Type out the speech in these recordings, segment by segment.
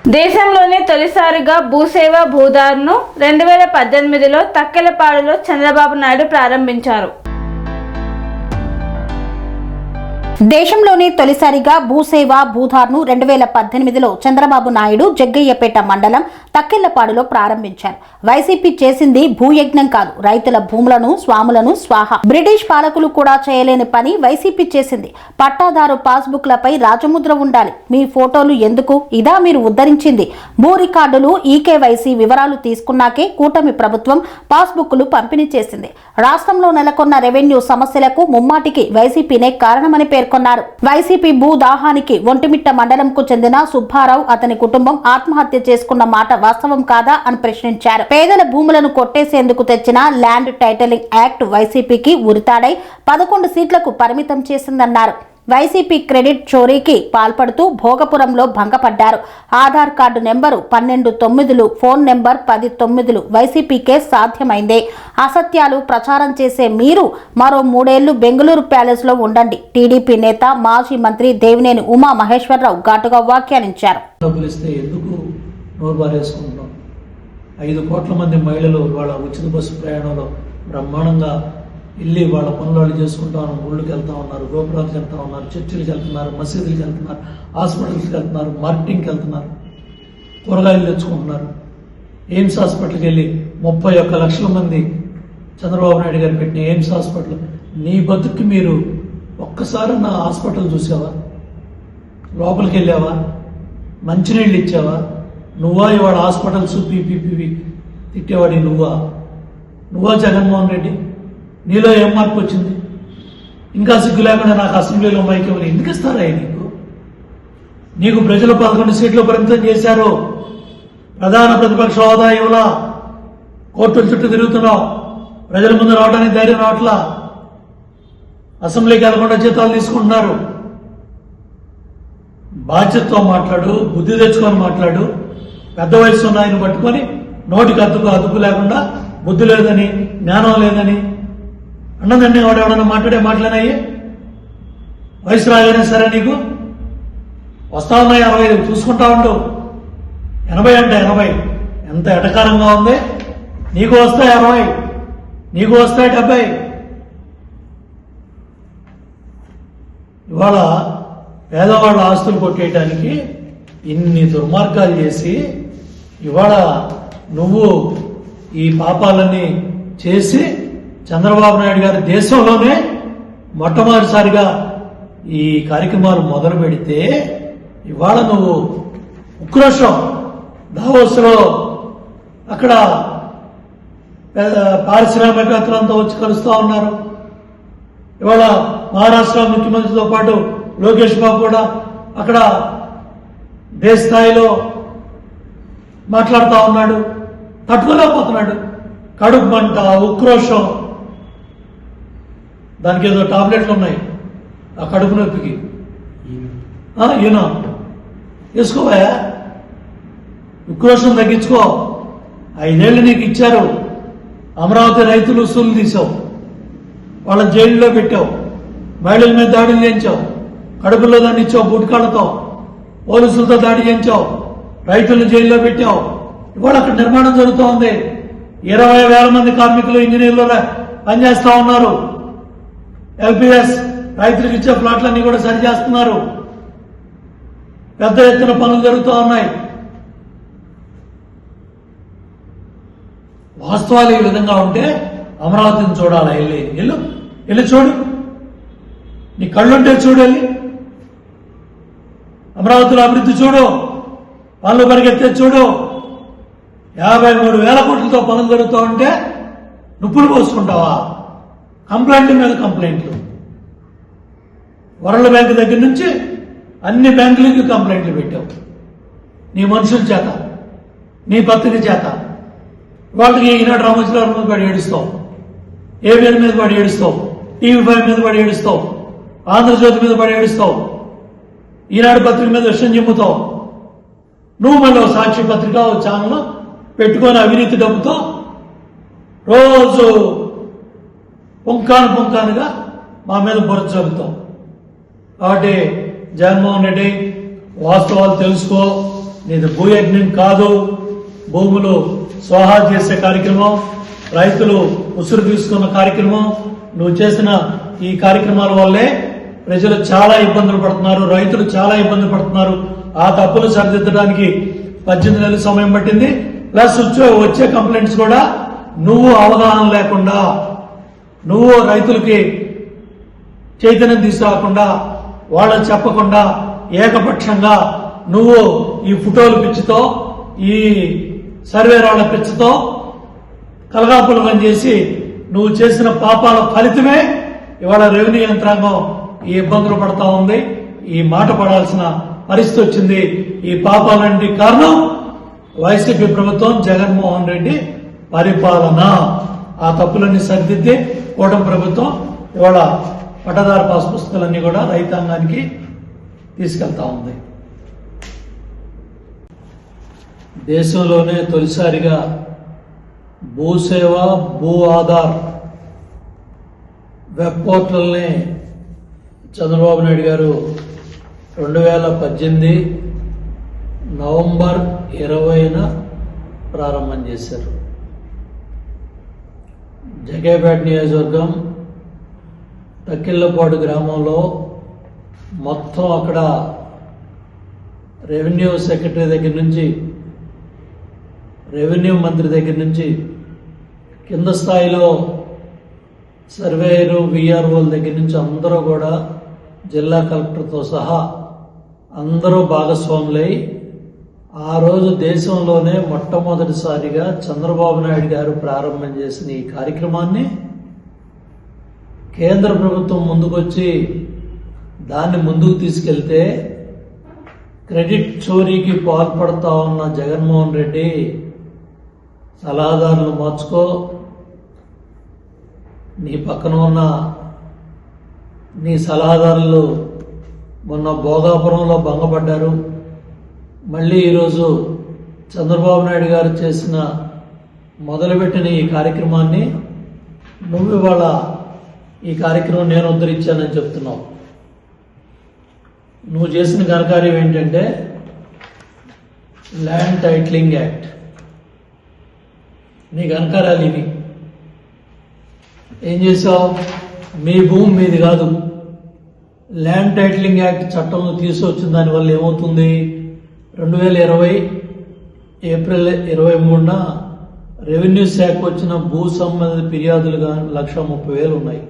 దేశంలోనే తొలిసారిగా భూసేవ భూధార్ను 2018లో తక్కెలపాడులో చంద్రబాబు నాయుడు ప్రారంభించారు. దేశంలోనే తొలిసారిగా భూసేవ భూధార్ను 2018లో చంద్రబాబు నాయుడు జగ్గయ్యపేట మండలం తక్కెళ్లపాడులో ప్రారంభించారు. వైసీపీ చేసింది భూయజ్ఞం కాదు, రైతుల భూములను స్వాములను స్వాహ. బ్రిటిష్ పాలకులు కూడా చేయలేని పని వైసీపీ చేసింది. పట్టాదారు పాస్బుక్లపై రాజముద్ర ఉండాలి, మీ ఫోటోలు ఎందుకు, ఇదా మీరు ఉద్ధరించింది? భూ రికార్డులు ఈకేవైసీ వివరాలు తీసుకున్నాకే కూటమి ప్రభుత్వం పాస్బుక్లు పంపిణీ చేసింది. రాష్ట్రంలో నెలకొన్న రెవెన్యూ సమస్యలకు ముమ్మాటికి వైసీపీనే కారణమని పేర్కొన్నారు. వైసీపీ భూదాహానికి ఒంటిమిట్ట మండలంకు చెందిన సుబ్బారావు అతని కుటుంబం ఆత్మహత్య చేసుకున్న మాట వాస్తవం కాదా అని ప్రశ్నించారు. పేదల భూములను కొట్టేసేందుకు తెచ్చిన ల్యాండ్ టైటిలింగ్ యాక్ట్ వైసీపీకి ఉరితాడై 11 సీట్లకు పరిమితం చేసిందన్నారు. వైసీపీ క్రెడిట్ చోరీకి పాల్పడుతూ భోగపురంలో భంగపడ్డారు. Aadhaar card number 12/9, phone number 10/9 వైసీపీకే సాధ్యమైందే. అసత్యాలు ప్రచారం చేసే మీరు మరో 3 ఏళ్లు బెంగళూరు ప్యాలెస్ లో ఉండండి. టీడీపీ నేత మాజీ మంత్రి దేవినేని ఉమా మహేశ్వరరావు ఘాటుగా వ్యాఖ్యానించారు. 5 కోట్ల మంది మహిళలు వాళ్ళ ఉచిత బస్సు ప్రయాణంలో బ్రహ్మాండంగా వెళ్ళి వాళ్ళ పనులు వాళ్ళు చేసుకుంటా ఉన్నారు. ఊళ్ళకి వెళ్తా ఉన్నారు, గోపురాలకు వెళ్తా ఉన్నారు, చర్చిలకు వెళ్తున్నారు, మసీదులకు వెళ్తున్నారు, హాస్పిటల్స్కి వెళ్తున్నారు, మార్కెటింగ్కి వెళ్తున్నారు, కూరగాయలు తెచ్చుకుంటున్నారు. ఎయిమ్స్ హాస్పిటల్కి వెళ్ళి 31 లక్షల మంది చంద్రబాబు నాయుడు గారు పెట్టిన ఎయిమ్స్ హాస్పిటల్. నీ బతుక్కి మీరు ఒక్కసారి నా హాస్పిటల్ చూసావా? లోపలికి వెళ్ళావా? మంచినీళ్ళు ఇచ్చావా? నువ్వా ఇవాళ హాస్పిటల్స్ పీపీపీ తిట్టేవాడి? నువ్వా జగన్మోహన్ రెడ్డి? నీలో ఏం మార్పు వచ్చింది? ఇంకా సిగ్గు లేకుండా నాకు అసెంబ్లీలో మైక్ ఇవ్వని ఎందుకు ఇస్తారా? నీకు ప్రజలు 11 సీట్లు పరిమితం చేశారు. ప్రధాన ప్రతిపక్ష హోదా ఇవ్వలా, కోర్టుల చుట్టూ తిరుగుతున్నావు, ప్రజల ముందు రావడానికి ధైర్యం రావట్లా, అసెంబ్లీకి వెళ్లకుండా జీతాలు తీసుకుంటున్నారు. బాధ్యతతో మాట్లాడు, బుద్ధి తెచ్చుకొని మాట్లాడు. పెద్ద వయసు ఉన్న ఆయన పట్టుకొని నోటికి అదుపు లేకుండా బుద్ధి లేదని, జ్ఞానం లేదని అన్నదండి వాడు ఎవడన్నా మాట్లాడినాయి? వయసు రాగానే సరే నీకు వస్తా ఉన్నాయి 65 చూసుకుంటా ఉండు. 80 అంటే 80 ఎంత ఎటకారంగా ఉంది. నీకు వస్తాయి 60, నీకు వస్తాయి 70. ఇవాళ పేదవాళ్ళ ఆస్తులు కొట్టేయడానికి ఇన్ని దుర్మార్గాలు చేసి ఇవాళ నువ్వు ఈ పాపాలన్నీ చేసి చంద్రబాబు నాయుడు గారి దేశంలోనే మొట్టమొదటిసారిగా ఈ కార్యక్రమాలు మొదలు పెడితే ఇవాళ నువ్వు ఉక్రోషం దావోస్లో అక్కడ పారిశ్రామికవేత్తలంతా వచ్చి కలుస్తూ ఉన్నారు. ఇవాళ మహారాష్ట్ర ముఖ్యమంత్రితో పాటు లోకేష్ బాబు కూడా అక్కడ దేశ స్థాయిలో మాట్లాడుతూ ఉన్నాడు. తట్టుకోలేకపోతున్నాడు. కడుపు మంట, ఉక్రోషం. దానికి ఏదో టాబ్లెట్లు ఉన్నాయి ఆ కడుపు నొప్పికి. ఈయన వేసుకోవా, ఉక్రోషం తగ్గించుకో. 5 ఏళ్ళు నీకు ఇచ్చారు. అమరావతి రైతులు వసూలు తీసావు, వాళ్ళని జైల్లో పెట్టావు, మహిళల మీద దాడులు చేయించావు, కడుపులో దాన్ని ఇచ్చావు, బుట్కాళ్లతో పోలీసులతో దాడి చేయించావు, రైతులను జైల్లో పెట్టావు. ఇవాళ అక్కడ నిర్మాణం జరుగుతూ ఉంది. 20,000 మంది కార్మికులు ఇంజనీర్లు పనిచేస్తా ఉన్నారు. ఎల్పీఎస్ రైతులకు ఇచ్చే ప్లాట్లన్నీ కూడా సరిచేస్తున్నారు. పెద్ద ఎత్తున పనులు జరుగుతూ ఉన్నాయి. వాస్తవాలు ఈ విధంగా ఉంటే అమరావతిని చూడాలా? వెళ్ళి చూడు. నీ కళ్ళుంటే చూడు, వెళ్ళి అమరావతిలో అభివృద్ధి చూడు, పనులు పరిగెత్తే చూడు. 53,000 కోట్లతో పనులు జరుగుతూ ఉంటే నుప్పులు పోసుకుంటావా? కంప్లైంట్ల మీద కంప్లైంట్లు. వరల్డ్ బ్యాంక్ దగ్గర నుంచి అన్ని బ్యాంకులకి కంప్లైంట్లు పెట్టావు. నీ మనుషుల చేత, నీ పత్రిక చేత. వాళ్ళకి ఈనాడు రామోజీరావు మీద పడి ఏడుస్తావు, ఏబిఎన్ మీద పడి ఏడుస్తావు, టీవీ5 మీద పడి ఏడుస్తావు, ఆంధ్రజ్యోతి మీద పడి ఏడుస్తావు, ఈనాడు పత్రిక మీద విషయం చెబుతావు. నువ్వు మళ్ళీ సాక్షి పత్రిక ఛానల్ పెట్టుకొని అవినీతి డబ్బుతో రోజు పుంకానుగా మా మీద బురద చదువుతాం. కాబట్టి జగన్మోహన్ రెడ్డి వాస్తవాలు తెలుసుకో. నీది భూయజ్ఞం కాదు, భూములు స్వాహా చేసే కార్యక్రమం, రైతులు ఉసురు తీసుకున్న కార్యక్రమం. నువ్వు చేసిన ఈ కార్యక్రమాల వల్లే ప్రజలు చాలా ఇబ్బందులు పడుతున్నారు, రైతులు చాలా ఇబ్బందులు పడుతున్నారు. ఆ తప్పులు సరిదిద్దడానికి 18 నెలల సమయం పట్టింది. ప్లస్ వచ్చే కంప్లైంట్స్ కూడా నువ్వు అవగాహన లేకుండా, నువ్వు రైతులకి చైతన్యం తీసుకురాకుండా, వాళ్ళకి చెప్పకుండా ఏకపక్షంగా నువ్వు ఈ ఫోటోల పిచ్చితో, ఈ సర్వే రాళ్ల పిచ్చితో కలగాపులగం చేసి నువ్వు చేసిన పాపాల ఫలితమే ఇవాళ రెవెన్యూ యంత్రాంగం ఈ ఇబ్బందులు పడతా ఉంది. ఈ మాట పడాల్సిన పరిస్థితి వచ్చింది. ఈ పాపాలన్నింటి కారణం వైసీపీ ప్రభుత్వం, జగన్మోహన్ రెడ్డి పరిపాలన. ఆ తప్పులన్నీ సరిదిద్ది కూటమి ప్రభుత్వం ఇవాళ పట్టదారు పాస్ పుస్తకాలన్నీ కూడా రైతాంగానికి తీసుకెళ్తా ఉంది. దేశంలోనే తొలిసారిగా భూసేవ, భూ ఆధార్ వెబ్ పోర్టల్ని చంద్రబాబు నాయుడు గారు 2018 నవంబర్ 20న ప్రారంభం చేశారు. జగేపేట నియోజకవర్గం తక్కిళ్లపాడు గ్రామంలో మొత్తం అక్కడ రెవెన్యూ సెక్రటరీ దగ్గర నుంచి, రెవెన్యూ మంత్రి దగ్గర నుంచి, కింద స్థాయిలో సర్వేయరు, విఆర్ఓల దగ్గర నుంచి అందరూ కూడా జిల్లా కలెక్టర్తో సహా అందరూ భాగస్వాములై ఆ రోజు దేశంలోనే మొట్టమొదటిసారిగా చంద్రబాబు నాయుడు గారు ప్రారంభం చేసిన ఈ కార్యక్రమాన్ని కేంద్ర ప్రభుత్వం ముందుకొచ్చి దాన్ని ముందుకు తీసుకెళ్తే క్రెడిట్ చోరీకి పాల్పడతా ఉన్న జగన్మోహన్ రెడ్డి సలహాదారులు మార్చుకో, నీ పక్కన ఉన్న నీ సలహాదారులు మొన్న భోగాపురంలో భంగపడ్డారు. మళ్ళీ ఈరోజు చంద్రబాబు నాయుడు గారు చేసిన మొదలుపెట్టిన ఈ కార్యక్రమాన్ని నువ్వు ఇవాళ ఈ కార్యక్రమం నేను ఉద్ధరించానని చెప్తున్నావు. నువ్వు చేసిన ఘనకార్యం ఏంటంటే ల్యాండ్ టైటిలింగ్ యాక్ట్. నీ ఘనకార్యాలు ఇవి. ఏం చేసావు? మీ భూమి మీది కాదు, ల్యాండ్ టైటిలింగ్ యాక్ట్ చట్టంలో తీసుకొచ్చిన దానివల్ల ఏమవుతుంది? 2020 ఏప్రిల్ 23న రెవెన్యూ శాఖ వచ్చిన భూ సంబంధిత ఫిర్యాదులుగా 1,30,000 ఉన్నాయి.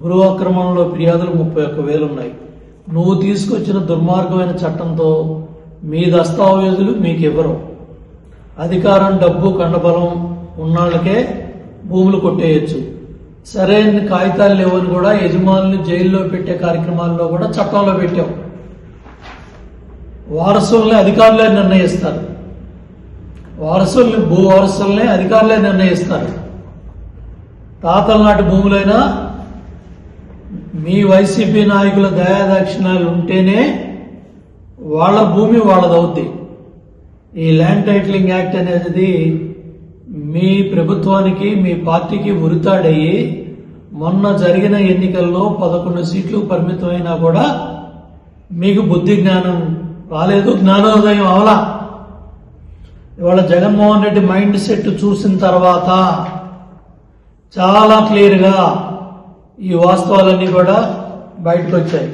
భూ ఆక్రమణలో ఫిర్యాదులు 31,000 ఉన్నాయి. నువ్వు తీసుకొచ్చిన దుర్మార్గమైన చట్టంతో మీ దస్తావేజులు మీకు ఇవ్వరు. అధికారం, డబ్బు, కండబలం ఉన్నాళ్ళకే భూములు కొట్టేయచ్చు. సరైన కాగితాలు లేవని కూడా యజమానులు జైల్లో పెట్టే కార్యక్రమాల్లో కూడా చట్టంలో పెట్టాం. వారసుల్ని అధికారులే నిర్ణయిస్తారు. భూ వారసుల్ని అధికారులే నిర్ణయిస్తారు. తాతల నాటి భూములైనా మీ వైసీపీ నాయకుల దయాదాక్షిణ్యాలు ఉంటేనే వాళ్ళ భూమి వాళ్ళదవుద్ది. ఈ ల్యాండ్ టైటిలింగ్ యాక్ట్ అనేది మీ ప్రభుత్వానికి, మీ పార్టీకి ఉరితాడయ్యి మొన్న జరిగిన ఎన్నికల్లో 11 సీట్లు పరిమితమైనా కూడా మీకు బుద్ధి జ్ఞానం రాలేదు, జ్ఞానోదయం అవలా. ఇవాళ జగన్మోహన్ రెడ్డి మైండ్ సెట్ చూసిన తర్వాత చాలా క్లియర్గా ఈ వాస్తవాలన్నీ కూడా బయటకు వచ్చాయి.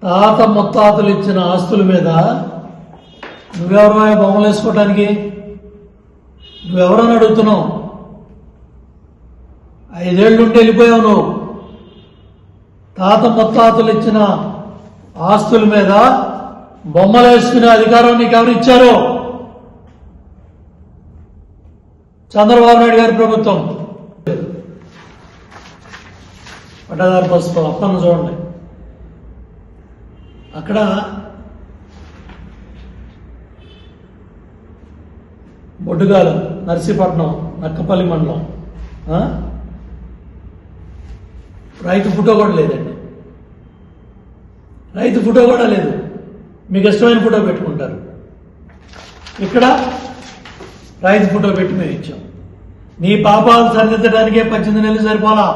తాత ముత్తాతలు ఇచ్చిన ఆస్తుల మీద నువ్వెవరో బొమ్మలు వేసుకోవటానికి? నువ్వెవరని అడుగుతున్నావు? 5 ఏళ్ళు ఉండి వెళ్ళిపోయావు నువ్వు. తాత ముత్తాతలు ఇచ్చిన ఆస్తుల మీద బొమ్మలు వేసుకునే అధికారం నీకు ఎవరు ఇచ్చారు? చంద్రబాబు నాయుడు గారి ప్రభుత్వం. పట్టదారు పసుపు అప్పన్న చూడండి, అక్కడ బొడ్డుగాలు, నర్సీపట్నం, నక్కపల్లి మండలం, రైతు ఫోటో కూడా లేదండి. రైతు ఫోటో కూడా లేదు. మీకు ఇష్టమైన ఫోటో పెట్టుకుంటారు. ఇక్కడ రైతు ఫోటో పెట్టి మేము ఇచ్చాం. నీ పాపాలు సరిదిద్దడానికే 18 నెలలు సరిపోలా.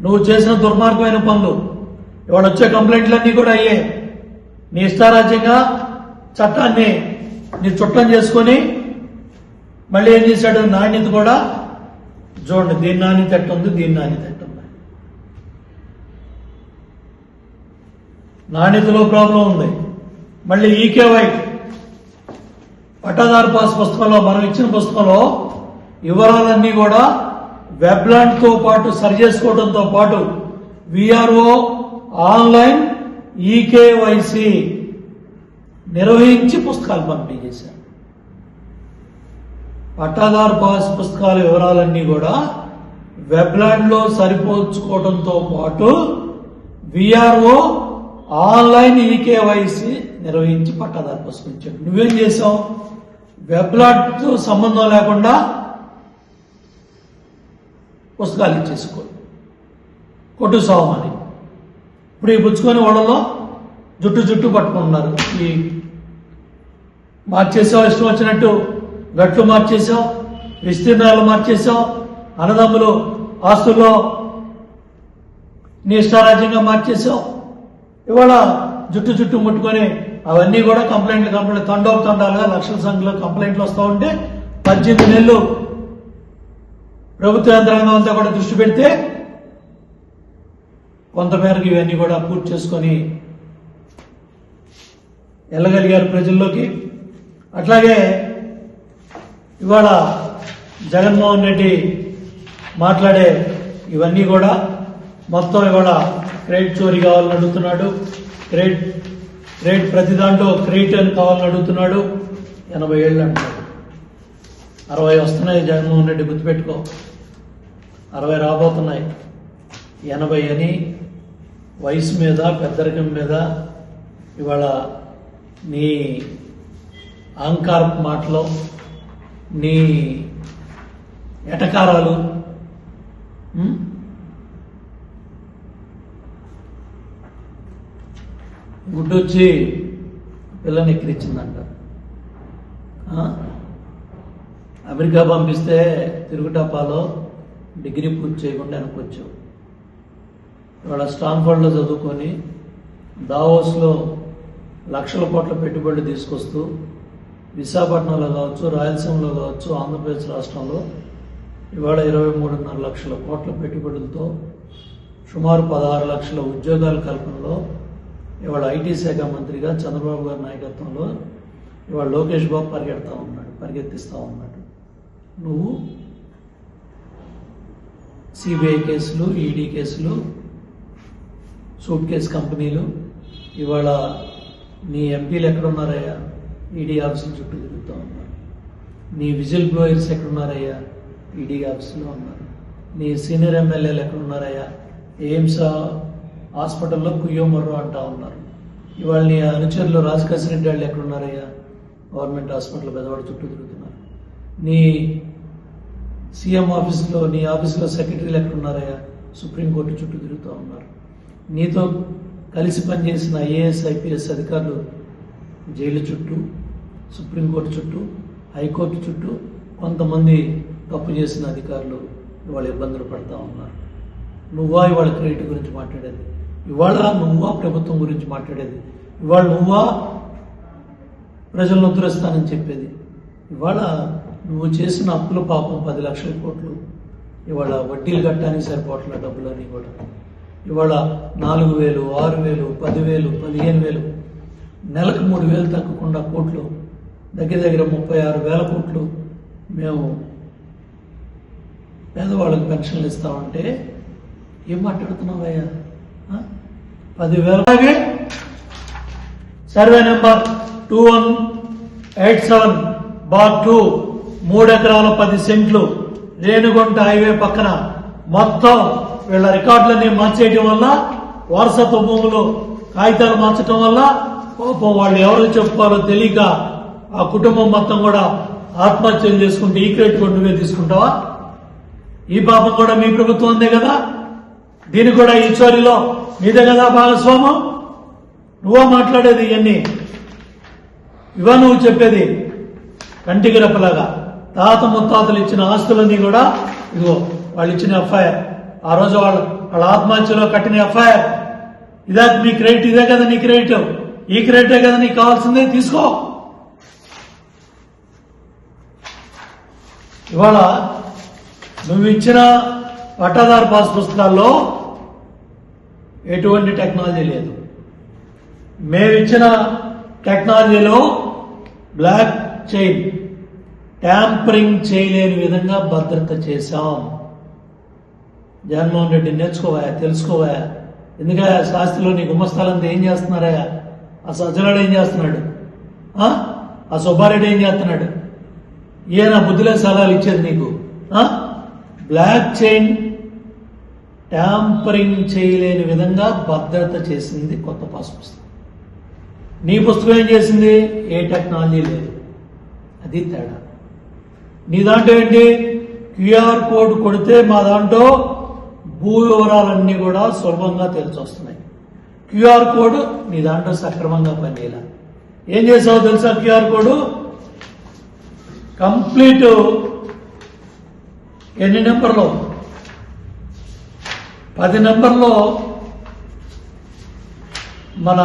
నువ్వు చేసిన దుర్మార్గమైన పనులు ఇవాళ వచ్చే కంప్లైంట్లన్నీ కూడా అయ్యే. నీ ఇష్టారాజ్యంగా చట్టాన్ని నీ చుట్టం చేసుకొని మళ్ళీ ఏం చేశాడు, నాణ్యత కూడా చూడండి, దీని నాణ్యత ఎట్ట ఉంది, దీని నాణ్యత ఎట్ట ఉంది. నాణ్యతలో ప్రాబ్లం ఉంది. మళ్ళీ ఈకేవై పట్టాదారు పాస్ పుస్తకంలో, మనం ఇచ్చిన పుస్తకంలో వివరాలన్నీ కూడా వెబ్లాండ్తో పాటు సరి చేసుకోవడంతో పాటు విఆర్ఓ ఆన్లైన్ ఈకేవైసి నిర్వహించి పుస్తకాలు పంపిణీ చేశారు. పట్టాదారు పాస్ పుస్తకాల వివరాలన్నీ కూడా వెబ్లాండ్లో సరిపోల్చుకోవడంతో పాటు విఆర్ఓ ఆన్లైన్ ఈకేవైసి నిర్వహించి పట్టాదారు పుస్తకం ఇచ్చాడు. నువ్వేం చేసావు, వెబ్లాండ్తో సంబంధం లేకుండా పుస్తకాలు ఇచ్చేసుకో, కొట్టు సావమని. ఇప్పుడు ఈ పుచ్చుకొని వాళ్ళలో జుట్టు పట్టుకుంటున్నారు. ఈ మార్చేసావు, ఇష్టం వచ్చినట్టు గట్లు మార్చేసావు, విస్తీర్ణాలు మార్చేసావు, అన్నదమ్ములు ఆస్తుల్లో నీ ఇష్టారాజ్యంగా మార్చేసావు. ఇవాళ జుట్టు ముట్టుకొని అవన్నీ కూడా కంప్లైంట్లు తండోపతండాలుగా లక్షల సంఖ్యలో కంప్లైంట్లు వస్తూ ఉంటే 18 నెలలు ప్రభుత్వ యంత్రాంగం అంతా కూడా దృష్టి పెడితే కొంతమేరకు ఇవన్నీ కూడా పూర్తి చేసుకొని వెళ్ళగలిగారు ప్రజల్లోకి. అట్లాగే ఇవాళ జగన్మోహన్ రెడ్డి మాట్లాడే ఇవన్నీ కూడా మొత్తం ఇవాళ క్రెడిట్ చోరీ కావాలని అడుగుతున్నాడు, క్రెడిట్ ప్రతి దాంట్లో క్రెడిట్ అని కావాలని అడుగుతున్నాడు. 80 ఏళ్ళు అంటున్నాడు, 60 వస్తున్నాయి. జగన్మోహన్ రెడ్డి గుర్తుపెట్టుకో, 60 రాబోతున్నాయి. 80 అని వయసు మీద, పెద్దరికం మీద ఇవాళ నీ అహంకారపు మాటలు, నీ ఎటకారాలు, గుడ్డొచ్చి పిల్లని ఎక్కిరించిందంట. అమెరికా పంపిస్తే తిరుగుటపాలో డిగ్రీ పూర్తి చేయకుండా వెనకొచ్చావు. ఇవాళ స్టాన్ఫర్డ్లో చదువుకొని దావోస్లో లక్షల కోట్ల పెట్టుబడులు తీసుకొస్తూ విశాఖపట్నంలో కావచ్చు, రాయలసీమలో కావచ్చు, ఆంధ్రప్రదేశ్ రాష్ట్రంలో ఇవాళ 23.5 లక్షల కోట్ల పెట్టుబడులతో సుమారు 16 లక్షల ఉద్యోగాల కల్పనలో ఇవాళ ఐటీ శాఖ మంత్రిగా చంద్రబాబు గారి నాయకత్వంలో ఇవాళ లోకేష్ బాబు పరిగెత్తిస్తూ ఉన్నాడు. నువ్వు సిబిఐ కేసులు, ఈడీ కేసులు, సూట్ కేసు కంపెనీలు, ఇవాళ నీ ఎంపీలు ఎక్కడున్నారయ్యా? ఈడీ ఆఫీసుల చుట్టూ తిరుగుతూ ఉన్నారు. నీ విజిల్ బ్లోయర్స్ ఎక్కడున్నారయ్యా? ఈడీ ఆఫీసులో ఉన్నారు. నీ సీనియర్ ఎమ్మెల్యేలు ఎక్కడున్నారయ్యా? ఎయిమ్స్ హాస్పిటల్లో కుయ్యోమర్రో అంటా ఉన్నారు. ఇవాళ నీ అనుచరులు రాజకేశ్వర రెడ్డి వాళ్ళు ఎక్కడున్నారయ్యా? గవర్నమెంట్ హాస్పిటల్ పెద్దవాడు చుట్టూ తిరుగుతున్నారు. నీ సీఎం ఆఫీసులో, నీ ఆఫీసులో సెక్రటరీలు ఎక్కడున్నారయ్యా? సుప్రీంకోర్టు చుట్టూ తిరుగుతూ ఉన్నారు. నీతో కలిసి పనిచేసిన ఐఏఎస్, ఐపీఎస్ అధికారులు జైలు చుట్టూ, సుప్రీంకోర్టు చుట్టూ, హైకోర్టు చుట్టూ కొంతమంది తప్పు చేసిన అధికారులు ఇవాళ ఇబ్బందులు పడతా ఉన్నారు. నువ్వా ఇవాళ క్రెడిట్ గురించి మాట్లాడేది? ఇవాళ నువ్వా ప్రభుత్వం గురించి మాట్లాడేది? ఇవాళ నువ్వా ప్రజలను ఉద్ధరిస్తానని చెప్పేది? ఇవాళ నువ్వు చేసిన అప్పుల పాపం 10 లక్షల కోట్లు ఇవాళ వడ్డీలు కట్టడానికి సరిపోవట్ల డబ్బులని కూడా ఇవాళ 4,000, 6,000, 10,000, 15,000, నెలకు 3,000 తగ్గకుండా కోట్లు, దగ్గర 36,000 కోట్లు మేము పేదవాళ్ళకి పెన్షన్లు ఇస్తామంటే ఏం మాట్లాడుతున్నావయ్యా? 10,000 సర్వే నెంబర్ 2187/2 3 ఎకరాల 10 సెంట్లు రేణుగుంట హైవే పక్కన మొత్తం వీళ్ళ రికార్డులన్నీ మార్చేయటం వల్ల, వారసత్వ భూములు కాగితాలు మార్చడం వల్ల పాపం వాళ్ళు ఎవరికి చెప్పుకోవాలో తెలియక ఆ కుటుంబం మొత్తం కూడా ఆత్మహత్యలు చేసుకుంటే ఈ క్రెడిట్ కూడా నువ్వే తీసుకుంటావా? ఈ పాపం కూడా మీ ప్రభుత్వం అందే కదా, దీని కూడా ఈ చోరీలో నీదే కదా భాగస్వామం. నువ్వా మాట్లాడేది? ఇవా నువ్వు చెప్పేది? కంటికి రెప్పలాగా తాత ముత్తాతలు ఇచ్చిన ఆస్తులన్నీ కూడా ఇదిగో వాళ్ళు ఇచ్చిన ఎఫ్ఐఆర్, ఆ రోజు వాళ్ళ ఆత్మహత్యలో కట్టిన ఎఫ్ఐఆర్. ఇదే మీ క్రెడిట్, ఇదే కదా నీ క్రెడిట్, ఈ క్రెడిటే కదా నీకు కావాల్సిందే, తీసుకో. ఇవాళ నువ్వు ఇచ్చిన పట్టాదారు పాస్ పుస్తకాల్లో ఎటువంటి టెక్నాలజీ లేదు. మేమిచ్చిన టెక్నాలజీలో బ్లాక్ చైన్ ట్యాంపరింగ్ చేయలేని విధంగా భద్రత చేశాం. జగన్మోహన్ రెడ్డి నేర్చుకోవా, తెలుసుకోవా. ఎందుకంటే శాస్త్రిలో నీ గుమ్మస్థలంతా ఏం చేస్తున్నారా? ఆ సజ్జనాడు ఏం చేస్తున్నాడు? ఆ సుబ్బారెడ్డి ఏం చేస్తున్నాడు? ఈయన బుద్ధిలో సలహాలు ఇచ్చేది నీకు. బ్లాక్ చైన్ ట్యాంపరింగ్ చేయలేని విధంగా భద్రత చేసింది కొత్త పాస్ పుస్తకం. నీ పుస్తకం ఏం చేసింది? ఏ టెక్నాలజీ లేదు. అది తేడా. నీ దాంట్లో ఏంటి? క్యూఆర్ కోడ్ కొడితే మా దాంట్లో భూ వివరాలన్నీ కూడా సులభంగా తెలిసొస్తున్నాయి. క్యూఆర్ కోడ్ నీ దాంట్లో సక్రమంగా పనిచేయాల. ఏం చేసావు తెలుసా? క్యూఆర్ కోడ్ కంప్లీట్ ఎన్ని నెంబర్లో? 10 నెంబర్లో మన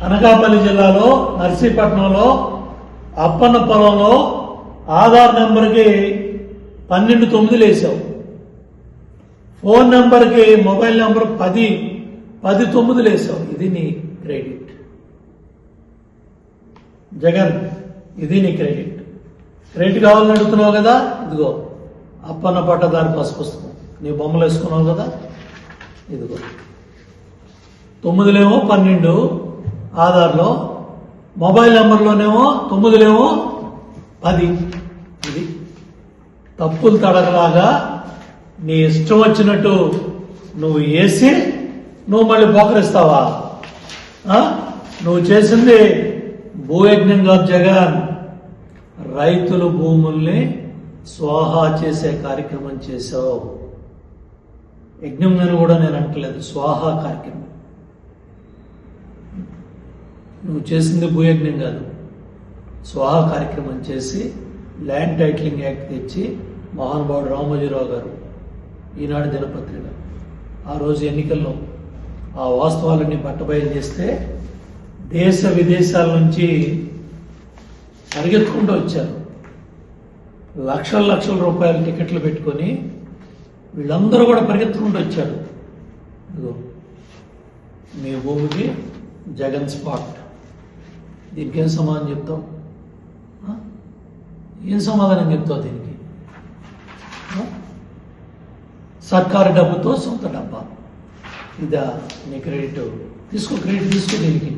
అనకాపల్లి జిల్లాలో నర్సీపట్నంలో అప్పన్న పొలంలో ఆధార్ నెంబర్కి 12 వేసావు. ఫోన్ నెంబర్కి మొబైల్ నెంబర్ 10 వేసావు. ఇది నీ క్రెడిట్ జగన్. ఇది నీ క్రెడిట్. క్రెడిట్ కావాలని అడుగుతున్నావు కదా, ఇదిగో అప్పన్న పట్టదారి పాస్ పుస్తకం. నీ బొమ్మలు వేసుకున్నావు కదా, ఇదిగో 9 12 ఆధార్లో, మొబైల్ నెంబర్లోనేమో 9 10. ఇది తప్పులు తడగలాగా నీ ఇష్టం వచ్చినట్టు నువ్వు వేసి నువ్వు మళ్ళీ పోకరిస్తావా? నువ్వు చేసింది భూయజ్ఞం కాదు జగన్. రైతుల భూముల్ని స్వాహా చేసే కార్యక్రమం చేశావు. యజ్ఞం అని కూడా నేను అంటలేదు, స్వాహా కార్యక్రమం. నువ్వు చేసింది భూయజ్ఞం కాదు, స్వాహా కార్యక్రమం చేసి ల్యాండ్ టైటిలింగ్ యాక్ట్ తెచ్చి మహానుభావుడు రామోజీరావు గారు ఈనాడు దినపత్రిక ఆ రోజు ఎన్నికల్లో ఆ వాస్తవాలన్నీ బట్టబయలు చేస్తే దేశ విదేశాల నుంచి పరిగెత్తుకుంటూ వచ్చారు. లక్షల రూపాయల టికెట్లు పెట్టుకొని వీళ్ళందరూ కూడా పరిగెత్తుకుంటూ వచ్చారు. ఇదిగో మీ భూమికి జగన్ స్పాట్. దీనికి ఏం సమాధానం చెప్తావు? ఏం సమాధానం చెప్తావు దీనికి? సర్కారు డబ్బుతో సొంత డబ్బా. ఇదా నీ క్రెడిట్? తీసుకో, క్రెడిట్ తీసుకో దీనికి.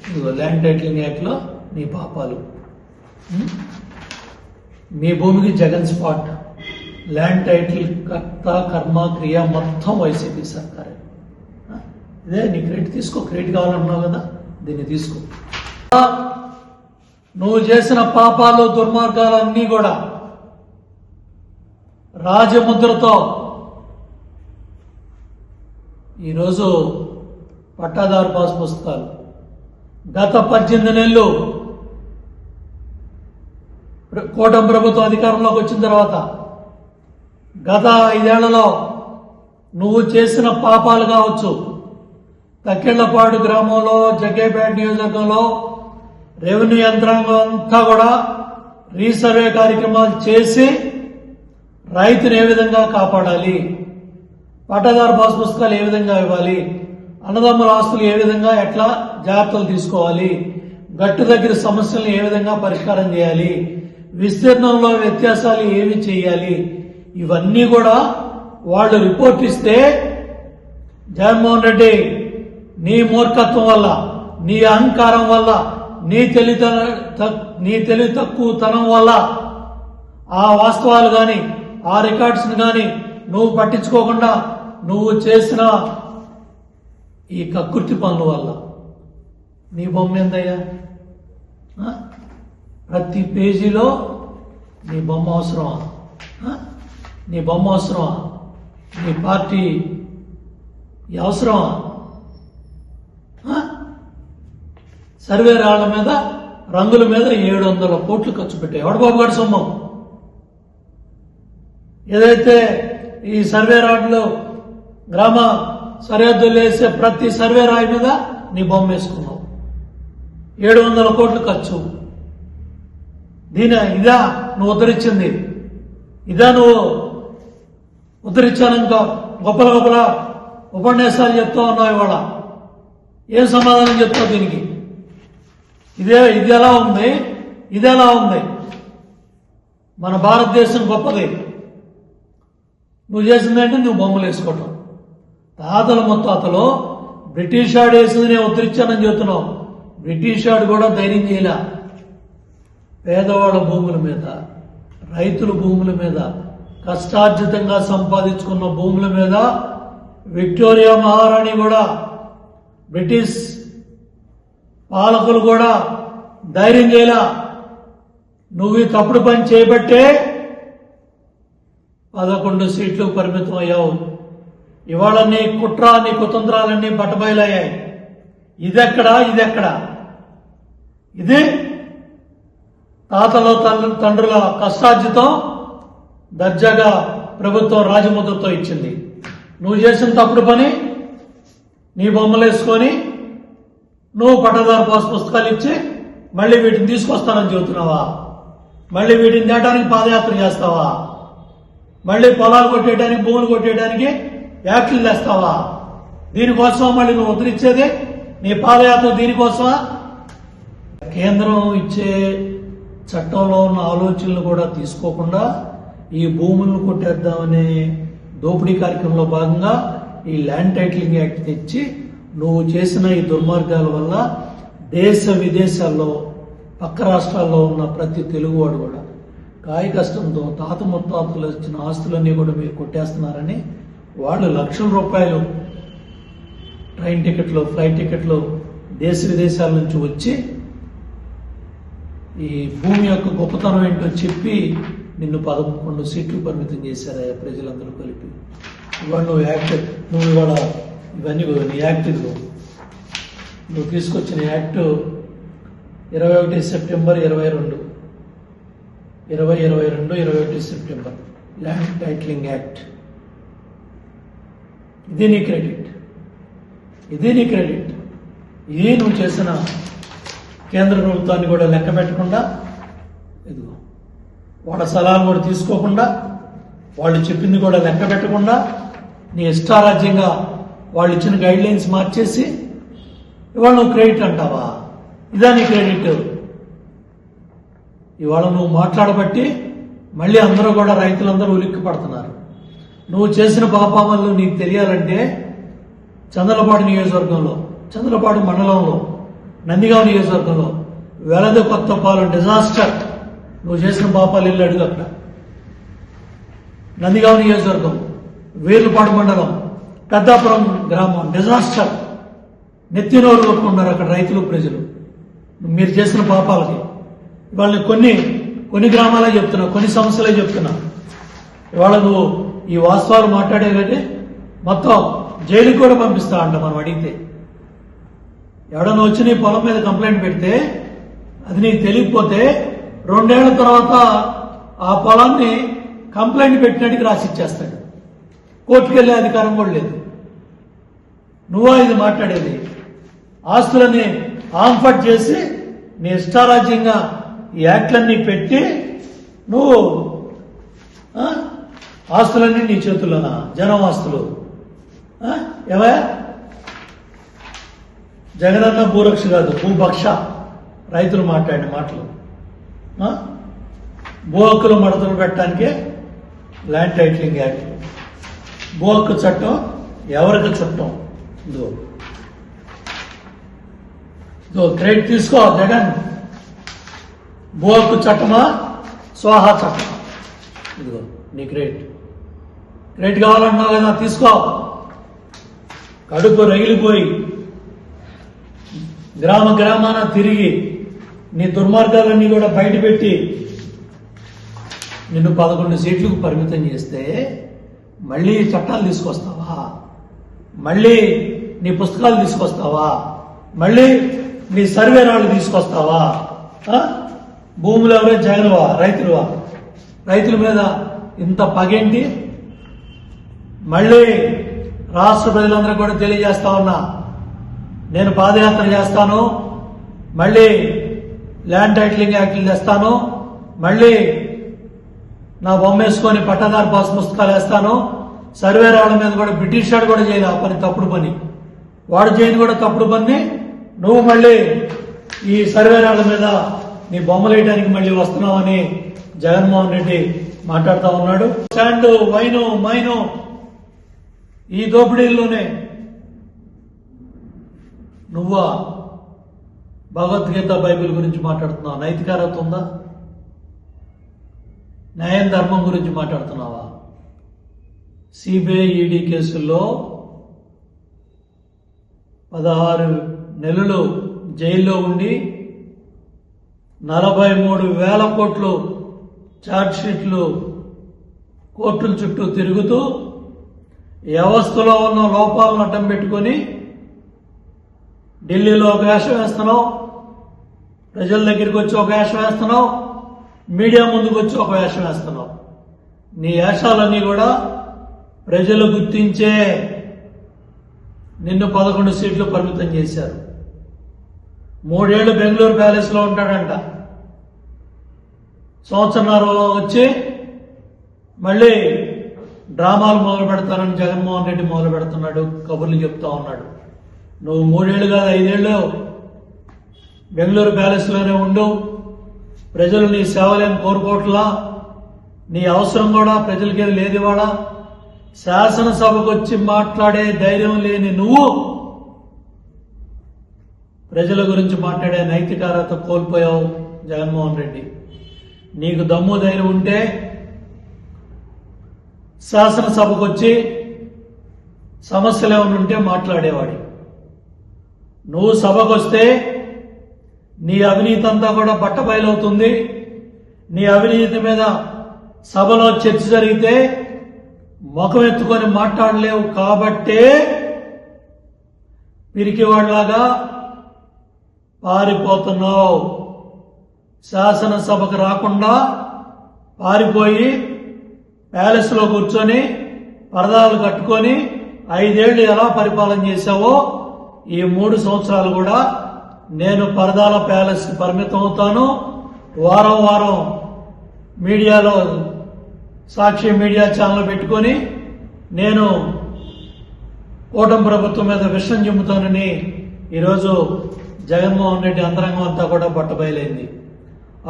ఇదిగో ల్యాండ్ టైటిలింగ్ యాక్ట్లో నీ పాపాలు. మీ భూమికి జగన్ స్పాట్. ల్యాండ్ టైటిల్ కర్త కర్మ క్రియ మొత్తం వైసీపీ సర్కారే. ఇదే నీ క్రెడిట్. తీసుకో, క్రెడిట్ కావాలంటున్నావు కదా, దీన్ని తీసుకో. నువ్వు చేసిన పాపాలు దుర్మార్గాలన్నీ కూడా రాజముద్రతో ఈరోజు పట్టాదారు పాస్ పుస్తకాలు గత 18 నెలలు కూటమి ప్రభుత్వం అధికారంలోకి వచ్చిన తర్వాత గత 5 ఏళ్లలో నువ్వు చేసిన పాపాలు కావచ్చు, తక్కెళ్లపాడు గ్రామంలో జగ్గేపేట నియోజకవర్గంలో రెవెన్యూ యంత్రాంగం అంతా కూడా రీసర్వే కార్యక్రమాలు చేసి రైతును ఏ విధంగా కాపాడాలి, పట్టాదారు పాస్ పుస్తకాలు ఏ విధంగా ఇవ్వాలి, అన్నదమ్ముల ఆస్తులు ఏ విధంగా ఎట్లా జాగ్రత్తలు తీసుకోవాలి, గట్టు దగ్గర సమస్యలను ఏ విధంగా పరిష్కారం చేయాలి, విస్తీర్ణంలో వ్యత్యాసాలు ఏమి చేయాలి, ఇవన్నీ కూడా వాళ్ళు రిపోర్ట్ ఇస్తే జగన్మోహన్ రెడ్డి నీ మూర్ఖత్వం వల్ల, నీ అహంకారం వల్ల, నీ తెలివి తక్కువతనం వల్ల ఆ వాస్తవాలు కానీ ఆ రికార్డ్స్ని కానీ నువ్వు పట్టించుకోకుండా నువ్వు చేసిన ఈ కక్కుర్తి పనుల వల్ల నీ బొమ్మ ఏందయ్యా? ప్రతి పేజీలో నీ బొమ్మ అవసరమా? నీ బొమ్మ అవసరమా? నీ పార్టీ అవసరమా? సర్వే రాళ్ల మీద రంగుల మీద 700 కోట్లు ఖర్చు పెట్టాయి. ఎవడు బాబు గారి సొమ్మం? ఏదైతే ఈ సర్వే రాడ్లు గ్రామ సరిహద్దులు వేసే ప్రతి సర్వే రాయి మీద నీ బొమ్మ వేసుకున్నావు. 700 కోట్లు ఖర్చు. ఇదా నువ్వు ఉద్ధరించింది? ఇదా నువ్వు ఉద్ధరించానంక గొప్పల గొప్పల ఉపన్యాసాలు చెప్తా ఉన్నావు. ఇవాళ ఏం సమాధానం చెప్తావు దీనికి? ఇది ఎలా ఉంది? ఇది ఎలా ఉంది? మన భారతదేశం గొప్పది. నువ్వు చేసిందంటే నువ్వు బొమ్మలు వేసుకోవటం. తాతల ముత్తాతలో బ్రిటిష్ వాడు వేసింది నేను ఉద్ధరించానని చెబుతున్నావు. బ్రిటిష్ వాడు కూడా ధైర్యం చేయలే. పేదవాళ్ళ భూముల మీద, రైతుల భూముల మీద, కష్టార్జితంగా సంపాదించుకున్న భూముల మీద విక్టోరియా మహారాణి కూడా, బ్రిటిష్ పాలకులు కూడా ధైర్యం చేయలా. నువ్వు ఈ తప్పుడు పని చేయబట్టే 11 సీట్లు పరిమితం అయ్యావు. ఇవాళ నీ కుట్ర, నీ కుతంత్రాలన్నీ బట్టబయలయ్యాయి. ఇదెక్కడా? ఇది తాతల తండ్రుల కష్టార్జితం దర్జాగా ప్రభుత్వం రాజముద్రతో ఇచ్చింది. నువ్వు చేసిన తప్పుడు పని నీ బొమ్మలు వేసుకొని నువ్వు పట్టదారు పాస్ పుస్తకాలు ఇచ్చి మళ్ళీ వీటిని తీసుకొస్తానని చెబుతున్నావా? మళ్ళీ వీటిని తేటానికి పాదయాత్ర చేస్తావా? మళ్ళీ పొలాలు కొట్టేయడానికి, భూములు కొట్టేయడానికి యాక్ట్లు తెస్తావా? దీనికోసం మళ్ళీ నువ్వు ఉద్ధరించేది నీ పాదయాత్ర దీనికోసమా? కేంద్రం ఇచ్చే చట్టంలో ఉన్న ఆలోచనలు కూడా తీసుకోకుండా ఈ భూములను కొట్టేద్దామనే దోపిడీ కార్యక్రమంలో భాగంగా ఈ ల్యాండ్ టైటిలింగ్ యాక్ట్ తెచ్చి నువ్వు చేసిన ఈ దుర్మార్గాల వల్ల దేశ విదేశాల్లో పక్క రాష్ట్రాల్లో ఉన్న ప్రతి తెలుగువాడు కూడా కాయ కష్టంతో తాత ముత్తాతలు ఇచ్చిన ఆస్తులన్నీ కూడా మీరు కొట్టేస్తున్నారని వాళ్ళు లక్షల రూపాయలు ట్రైన్ టికెట్లు, ఫ్లైట్ టికెట్లు దేశ విదేశాల నుంచి వచ్చి ఈ భూమి యొక్క గొప్పతనం ఏంటో చెప్పి నిన్ను 11 సీట్లు పరిమితం చేశారయ్యా ప్రజలందరూ కలిపి. ఇవాళ నువ్వు ఇవాళ ఇవన్నీ నీ యాక్ట్ ఇదిగో నువ్వు తీసుకొచ్చిన act 21 September 22 21 September land titling act. ఇది నీ క్రెడిట్. ఇది నువ్వు చేసిన కేంద్ర ప్రభుత్వాన్ని కూడా లెక్క పెట్టకుండా, ఇదిగో వాళ్ళ సలహాలు కూడా తీసుకోకుండా, వాళ్ళు చెప్పింది కూడా లెక్క పెట్టకుండా నీ ఇష్టారాజ్యంగా వాళ్ళు ఇచ్చిన గైడ్ లైన్స్ మార్చేసి ఇవాళ నువ్వు క్రెడిట్ అంటావా? ఇదా నీ క్రెడిట్? ఇవాళ నువ్వు మాట్లాడబట్టి మళ్ళీ అందరూ కూడా రైతులందరూ ఉలిక్కి పడుతున్నారు. నువ్వు చేసిన పాపామలు నీకు తెలియాలంటే చంద్రపాడు నియోజకవర్గంలో, చంద్రపాడు మండలంలో, నందిగామ నియోజకవర్గంలో వెలద కొత్తపాలెం డిజాస్టర్ నువ్వు చేసిన పాపాలు ఇల్లు అడుగు. అక్కడ నందిగామ నియోజకవర్గం, వేలుపాడు మండలం, పెద్దాపురం గ్రామం డిజాస్టర్. నెత్తినోరు కొట్టుకున్నారు అక్కడ రైతులు, ప్రజలు మీరు చేసిన పాపాలకి. ఇవాళ కొన్ని గ్రామాలే చెప్తున్నా, కొన్ని సమస్యలే చెప్తున్నా. ఇవాళ నువ్వు ఈ వాస్తవాలు మాట్లాడేదంటే మొత్తం జైలుకి కూడా పంపిస్తా అంట మనం అడిగితే. ఎవడన్నా వచ్చి నీ పొలం మీద కంప్లైంట్ పెడితే అది నీకు తెలియకపోతే 2 ఏళ్ల తర్వాత ఆ పొలాన్ని కంప్లైంట్ పెట్టినట్టుగా రాసిచ్చేస్తాడు. కోర్టుకు వెళ్ళే అధికారం కూడా లేదు. నువ్వా ఇది మాట్లాడేది? ఆస్తులని ఆంఫర్ట్ చేసి నీ ఇష్టారాజ్యంగా ఈ యాక్ట్లన్నీ పెట్టి నువ్వు ఆస్తులన్నీ నీ చేతుల్లోనా? జనం ఆస్తులు ఏవా? జగనన్న భూరక్ష కాదు, భూభక్ష. రైతులు మాట్లాడిన మాటలు. భూ హక్కులు మడతలు పెట్టడానికే ల్యాండ్ టైటిలింగ్ యాక్ట్. భూ హక్కు చట్టం ఎవరికి చట్టం? ఇదో క్రెడిట్ తీసుకో జగన్. భూ హక్కు చట్టమా, స్వాహా చట్టమా? ఇదిగో నీ క్రెడిట్ కావాలన్నావు కదా, తీసుకో. కడుపు రగిలిపోయి గ్రామాన తిరిగి నీ దుర్మార్గాలన్నీ కూడా బయటపెట్టి నిన్ను 11 సీట్లకు పరిమితం చేస్తే మళ్ళీ చట్టాలు తీసుకొస్తావా? మళ్ళీ నీ పుస్తకాలు తీసుకొస్తావా? మళ్ళీ నీ సర్వే రాళ్ళు తీసుకొస్తావా? భూములు ఎవరే? జగన్వా? రైతులువా? రైతుల మీద ఇంత పగేంటి? మళ్ళీ రాష్ట్ర ప్రజలందరూ కూడా తెలియజేస్తా ఉన్నా, నేను పాదయాత్ర చేస్తాను, మళ్ళీ ల్యాండ్ టైటిలింగ్ యాక్ట్లు తెస్తాను, మళ్ళీ నా బొమ్మ వేసుకొని పట్టాదారు పాస్ పుస్తకాలు వేస్తాను. సర్వేర్ వాళ్ళ మీద కూడా బ్రిటిష్ వాడు కూడా చేయదు ఆ పని, తప్పుడు పని. వాడు చేయని కూడా తప్పుడు పని. నువ్వు మళ్ళీ ఈ సర్వేర్ వాళ్ళ మీద నీ బొమ్మలు వేయడానికి మళ్ళీ వస్తున్నావని జగన్మోహన్ రెడ్డి మాట్లాడుతూ ఉన్నాడు. స్టాండ్ వైను మైను ఈ దోపిడీల్లోనే నువ్వా భగవద్గీత బైబిల్ గురించి మాట్లాడుతున్నావు? నైతికారత ఉందా? న్యాయం ధర్మం గురించి మాట్లాడుతున్నావా? సిబిఐ ఈడీ కేసుల్లో 16 నెలలు జైల్లో ఉండి 43,000 కోట్లు ఛార్జ్ షీట్లు కోర్టుల చుట్టూ తిరుగుతూ వ్యవస్థలో ఉన్న లోపాలను అడ్డం పెట్టుకొని ఢిల్లీలో ఒక వేషం వేస్తున్నావు, ప్రజల దగ్గరికి వచ్చి ఒక వేషం వేస్తున్నావు, మీడియా ముందుకు వచ్చి ఒక వేషం వేస్తున్నావు. నీ వేషాలన్నీ కూడా ప్రజలు గుర్తించే నిన్ను 11 సీట్లు పరిమితం చేశారు. 3 ఏళ్లు బెంగళూరు ప్యాలెస్లో ఉంటాడంట. సంవత్సరంన్నర వచ్చి మళ్ళీ డ్రామాలు మొదలు పెడతానని జగన్మోహన్ రెడ్డి మొదలు పెడుతున్నాడు, కబుర్లు చెప్తా ఉన్నాడు. నువ్వు 3 ఏళ్ళు కాదు 5 ఏళ్ళు బెంగళూరు ప్యాలెస్లోనే ఉండు. ప్రజలు నీ సేవలేం కోరుకోవట్లా, నీ అవసరం కూడా ప్రజలకి లేదు. ఇవాళ శాసనసభకు వచ్చి మాట్లాడే ధైర్యం లేని నువ్వు ప్రజల గురించి మాట్లాడే నైతికారత కోల్పోయావు జగన్మోహన్ రెడ్డి. నీకు దమ్ము ధైర్యం ఉంటే శాసనసభకు వచ్చి సమస్యలు ఏమైనా ఉంటే మాట్లాడేవాడి. నువ్వు సభకు వస్తే నీ అవినీతి అంతా కూడా బట్టబయలవుతుంది. నీ అవినీతి మీద సభలో చర్చ జరిగితే ముఖం ఎత్తుకొని మాట్లాడలేవు. కాబట్టే పిరికివాళ్లాగా పారిపోతున్నావు. శాసనసభకు రాకుండా పారిపోయి ప్యాలెస్లో కూర్చొని పరదాలు కట్టుకొని 5 ఏళ్లు ఎలా పరిపాలన చేశావో ఈ 3 సంవత్సరాలు కూడా నేను పరదాల ప్యాలెస్ పరిమితం అవుతాను. వారం వారం మీడియాలో సాక్షి మీడియా ఛానల్ పెట్టుకొని నేను కూటమి ప్రభుత్వం మీద విషం చెబుతానని ఈరోజు జగన్మోహన్ రెడ్డి అంతరంగం అంతా కూడా బట్టబయలైంది.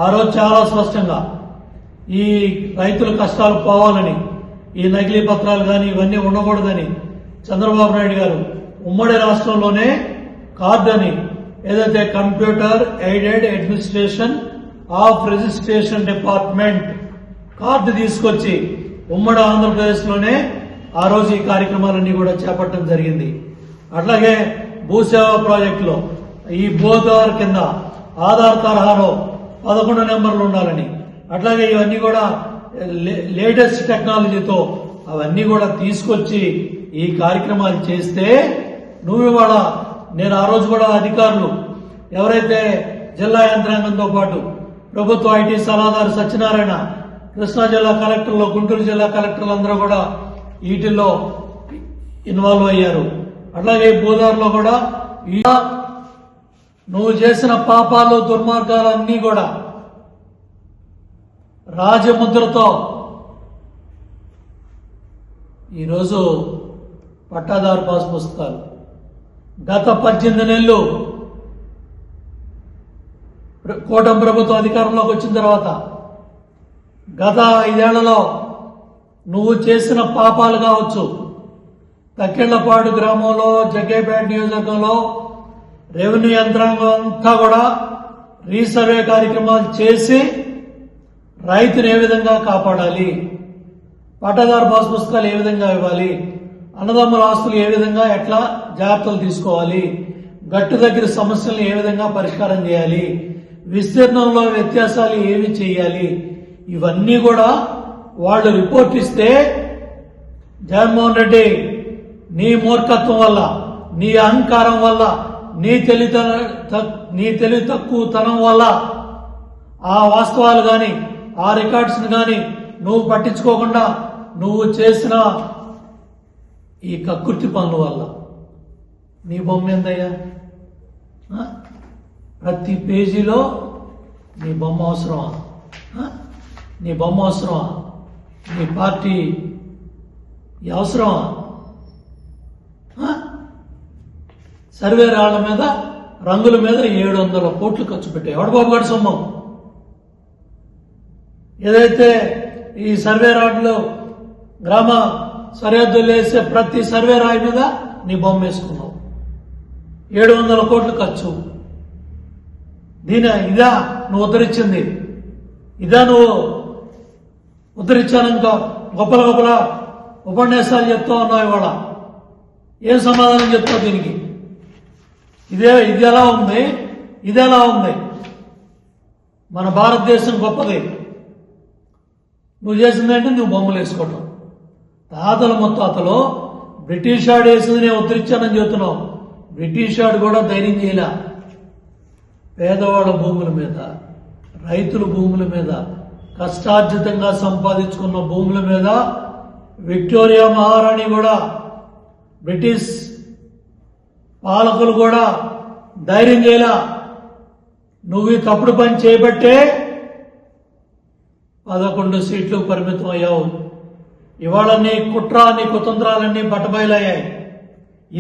ఆ రోజు చాలా స్పష్టంగా ఈ రైతుల కష్టాలు పోవాలని, ఈ నకిలీ పత్రాలు కానీ ఇవన్నీ ఉండకూడదని చంద్రబాబు నాయుడు గారు ఉమ్మడి రాష్ట్రంలోనే కార్డు అని ఏదైతే computer aided administration of registration department card తీసుకొచ్చి ఉమ్మడి ఆంధ్రప్రదేశ్లోనే ఆ రోజు ఈ కార్యక్రమాలన్నీ కూడా చేపట్టడం జరిగింది. అట్లాగే భూసేవా ప్రాజెక్టులో ఈ భూదార్ కింద ఆధార్ తరహాలో 11 నెంబర్లు ఉండాలని, అట్లాగే ఇవన్నీ కూడా లేటెస్ట్ టెక్నాలజీతో అవన్నీ కూడా తీసుకొచ్చి ఈ కార్యక్రమాలు చేస్తే నువ్వు ఇవాళ నేను ఆ రోజు కూడా అధికారులు ఎవరైతే జిల్లా యంత్రాంగంతో పాటు ప్రభుత్వ ఐటీ సలహాదారు సత్యనారాయణ, కృష్ణా జిల్లా కలెక్టర్లు, గుంటూరు జిల్లా కలెక్టర్లు అందరూ కూడా వీటిల్లో ఇన్వాల్వ్ అయ్యారు. అట్లాగే భూదార్లో కూడా నువ్వు చేసిన పాపాలు దుర్మార్గాలన్నీ కూడా రాజముద్రతో ఈరోజు పట్టాదారు పాస్ పుస్తకాలు గత 18 నెలలు కూటమి ప్రభుత్వం అధికారంలోకి వచ్చిన తర్వాత గత 5 ఏళ్లలో నువ్వు చేసిన పాపాలు కావచ్చు, తక్కెళ్లపాడు గ్రామంలో జగ్గేపేట నియోజకవర్గంలో రెవెన్యూ యంత్రాంగం అంతా కూడా రీసర్వే కార్యక్రమాలు చేసి రైతును ఏ విధంగా కాపాడాలి, పట్టాదారు పాస్ పుస్తకాలు ఏ విధంగా ఇవ్వాలి, అన్నదమ్ముల ఆస్తులు ఏ విధంగా ఎట్లా జాగ్రత్తలు తీసుకోవాలి, గట్టు దగ్గర సమస్యలను ఏ విధంగా పరిష్కారం చేయాలి, విస్తీర్ణంలో వ్యత్యాసాలు ఏమి చేయాలి, ఇవన్నీ కూడా వాళ్ళు రిపోర్ట్ ఇస్తే జగన్మోహన్ రెడ్డి నీ మూర్ఖత్వం వల్ల, నీ అహంకారం వల్ల, నీ తెలివి తక్కువతనం వల్ల ఆ వాస్తవాలు కానీ ఆ రికార్డ్స్ కానీ నువ్వు పట్టించుకోకుండా నువ్వు చేసిన ఈ కక్కుర్తి పనుల వల్ల నీ బొమ్మ ఏందయ్యా? ప్రతి పేజీలో నీ బొమ్మ అవసరమా? నీ బొమ్మ అవసరమా? నీ పార్టీ అవసరమా? సర్వే రాళ్ల మీద, రంగుల మీద 700 కోట్లు ఖర్చు పెట్టాయి. ఎవడు బాబు గారి సొమ్మం? ఏదైతే ఈ సర్వే రాడ్లు గ్రామ సరిహద్దులు వేసే ప్రతి సర్వే రాయి మీద నీ బొమ్మ వేసుకున్నావు. 700 కోట్లు ఖర్చు. ఇదా నువ్వు ఉద్ధరించింది? ఇదా నువ్వు ఉద్ధరించానంక గొప్పల ఉపన్యాసాలు చెప్తా ఉన్నావు. ఇవాళ ఏం సమాధానం చెప్తావు దీనికి? ఇది ఎలా ఉంది? ఇది ఎలా ఉంది? మన భారతదేశం గొప్పది. నువ్వు చేసిందంటే నువ్వు బొమ్మలు వేసుకోవటం. తాతల ముత్తాతలో బ్రిటిష్ వాడు వేసింది నేను ఉద్ధరించానని చెబుతున్నావు. బ్రిటిష్ వాడు కూడా ధైర్యం చేయలే. పేదవాళ్ళ భూముల మీద, రైతుల భూముల మీద, కష్టార్జితంగా సంపాదించుకున్న భూముల మీద విక్టోరియా మహారాణి కూడా, బ్రిటిష్ పాలకులు కూడా ధైర్యం చేయలా. నువ్వు ఈ తప్పుడు పని చేయబట్టే 11 సీట్లు పరిమితం అయ్యావు. ఇవాళ నీ కుట్ర, నీ కుతంత్రాలన్నీ బట్టబయలయ్యాయి.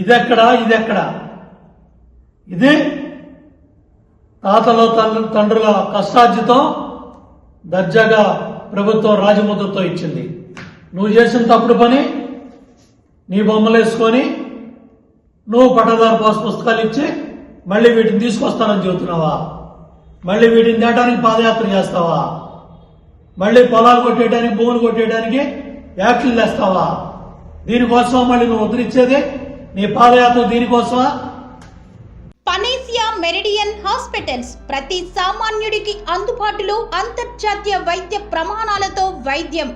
ఇదెక్కడా? ఇది తాతల తండ్రుల కష్టార్జితం దర్జాగా ప్రభుత్వం రాజముద్రతో ఇచ్చింది. నువ్వు చేసిన తప్పుడు పని నీ బొమ్మలు వేసుకొని నువ్వు పట్టదారు పాస్ పుస్తకాలు ఇచ్చి మళ్ళీ వీటిని తీసుకొస్తానని చెబుతున్నావా? మళ్ళీ వీటిని తేటానికి పాదయాత్ర చేస్తావా? మళ్ళీ పొలాలు కొట్టేయడానికి, భూములు కొట్టేయడానికి వ్యాఖ్యలు చేస్తావా? దీనికోసమా మళ్ళీ నువ్వు ఉద్ధరించేది? నీ పాదయాత్ర దీనికోసమా? పనేసియా మెరిడియన్ హాస్పిటల్స్ ప్రతి సామాన్యుడికి అందుబాటులో అంతర్జాతీయ వైద్య ప్రమాణాలతో వైద్యం,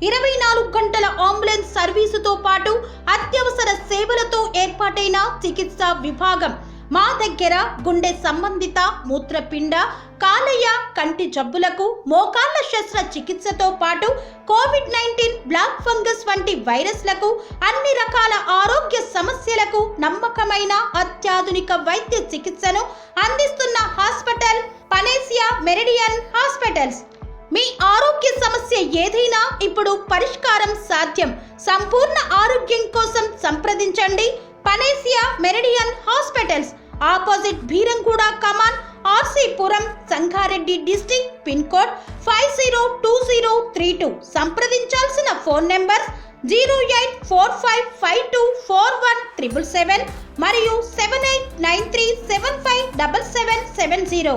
24 గంటల అంబులెన్స్ సర్వీసుతో పాటు అత్యవసర సేవలతో ఏర్పాటైన చికిత్సా విభాగం. మా దగ్గర గుండె సంబంధిత, మూత్రపిండ, కాలేయ, కంటి జబ్బులకు, మోకాళ్ల శస్త్ర చికిత్సతో పాటు కోవిడ్-19, బ్లాక్ ఫంగస్ వంటి వైరస్లకు, అన్ని రకాల ఆరోగ్య సమస్యలకు నమ్మకమైన అత్యాధునిక వైద్య చికిత్సను అందిస్తున్న హాస్పిటల్ పనేసియా మెరిడియన్ హాస్పిటల్స్. మీ ఆరోగ్య సమస్య ఏదైనా ఇప్పుడు పరిష్కారం సాధ్యం. సంపూర్ణ ఆరోగ్యం కోసం సంప్రదించండి Panacea Meridian Hospitals. Opposite Bheeramguda కమాన్, RC Puram, Sangareddy district. Pin code 502032. సంప్రదించాల్సిన ఫోన్ నెంబర్ 0845524177 మరియు 7893757770.